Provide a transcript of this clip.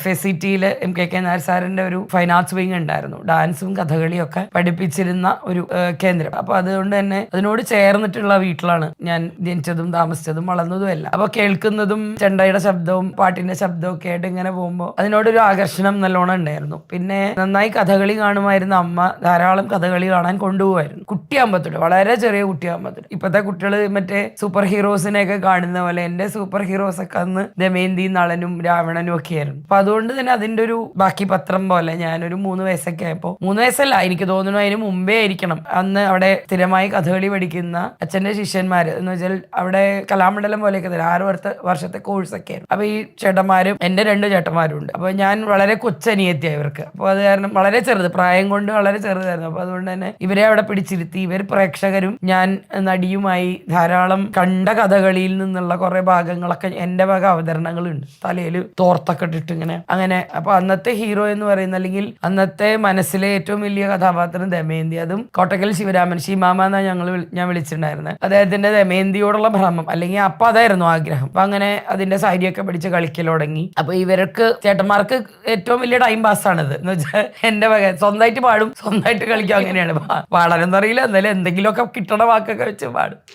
FACT-യിൽ MKK Nair സാറിന്റെ ഒരു fine arts wing ഉണ്ടായിരുന്നു. ഡാൻസും കഥകളിയും ഒക്കെ പഠിപ്പിച്ചിരുന്ന ഒരു കേന്ദ്രം. അപ്പൊ അതുകൊണ്ട് തന്നെ അതിനോട് ചേർന്നിട്ടുള്ള വീട്ടിലാണ് ഞാൻ ജനിച്ചതും താമസിച്ചതും വളർന്നതും എല്ലാം. അപ്പൊ കേൾക്കുന്നതും ചെണ്ടയുടെ ശബ്ദവും പാട്ടിന്റെ ശബ്ദവും ഒക്കെ ആയിട്ട് ഇങ്ങനെ പോകുമ്പോൾ അതിനോടൊരു ആകർഷണം നല്ലോണം ഉണ്ടായിരുന്നു. പിന്നെ നന്നായി കഥകളി കാണുമായിരുന്ന അമ്മ ധാരാളം കഥകളി കാണാൻ കൊണ്ടുപോകുമായിരുന്നു. കുട്ടിയാകുമ്പത്തോട്ട്, വളരെ ചെറിയ കുട്ടിയാകുമ്പത്തോട്ട്. ഇപ്പോഴത്തെ കുട്ടികൾ മറ്റേ സൂപ്പർ ഹീറോസിനെയൊക്കെ കാണുന്ന പോലെ എന്റെ സൂപ്പർ ഹീറോസ് ഒക്കെ അന്ന് ദമയന്തി, നളനും രാവണനും ഒക്കെ ആയിരുന്നു. അപ്പൊ അതുകൊണ്ട് തന്നെ അതിന്റെ ഒരു ബാക്കി പത്രം പോലെ ഞാനൊരു 3 വയസ്സൊക്കെ ആയപ്പോ, 3 വയസ്സല്ല എനിക്ക് തോന്നുന്നു അതിന് മുമ്പേ ആയിരിക്കണം, അന്ന് അവിടെ സ്ഥിരമായി കഥകളി പഠിക്കുന്ന അച്ഛന്റെ ശിഷ്യന്മാര് എന്ന് വെച്ചാൽ അവിടെ കലാമണ്ഡലം പോലെയൊക്കെ തരാം 6 വർഷത്തെ കോഴ്സൊക്കെ ആയിരുന്നു. അപ്പൊ ഈ ചേട്ടന്മാരും എന്റെ 2 ചേട്ടന്മാരും ഉണ്ട്. അപ്പൊ ഞാൻ വളരെ കൊച്ചനിയത്തിയായി ഇവർക്ക്. അപ്പൊ അത് കാരണം വളരെ ചെറുത്, പ്രായം കൊണ്ട് വളരെ ചെറുതായിരുന്നു. അപ്പൊ അതുകൊണ്ട് തന്നെ ഇവരെ അവിടെ പിടിച്ചിരുത്തി, ഇവർ പ്രേക്ഷകരും ഞാൻ നടിയുമായി ധാരാളം കണ്ട കഥകളിയിൽ നിന്നുള്ള കുറെ ഭാഗങ്ങളൊക്കെ എന്റെ വക അവതരണങ്ങളുണ്ട്. തലയിൽ തോർത്തൊക്കെ ഇട്ടിട്ട് ഇങ്ങനെ അങ്ങനെ. അപ്പൊ അന്നത്തെ ഹീറോ എന്ന് പറയുന്ന, അല്ലെങ്കിൽ അന്നത്തെ മനസ്സിലെ ഏറ്റവും വലിയ കഥാപാത്രം ദമയന്തി. അതും കോട്ടക്കൽ ശിവരാമൻ, ഷീമാമ എന്നാ ഞാൻ വിളിച്ചിട്ടുണ്ടായിരുന്നത്. അദ്ദേഹത്തിന്റെ ദമയന്തിയോടുള്ള ഭ്രമം, അല്ലെങ്കിൽ അപ്പൊ അതായിരുന്നു ആഗ്രഹം. അപ്പൊ അങ്ങനെ അതിന്റെ സാരിയൊക്കെ പിടിച്ച് കളിക്കൽ തുടങ്ങി. അപ്പൊ ഇവർക്ക് ചേട്ടന്മാർക്ക് ഏറ്റവും വലിയ ടൈം പാസ് ആണിത് എന്ന് വെച്ചാൽ എന്റെ വക സ്വന്തമായിട്ട് പാടും, സ്വന്തമായിട്ട് കളിക്കും. അങ്ങനെയാണ് പാടാനൊന്നും അറിയില്ല, എന്നാലും എന്തെങ്കിലുമൊക്കെ കിട്ടണ വാക്കൊക്കെ വെച്ച് പാടും.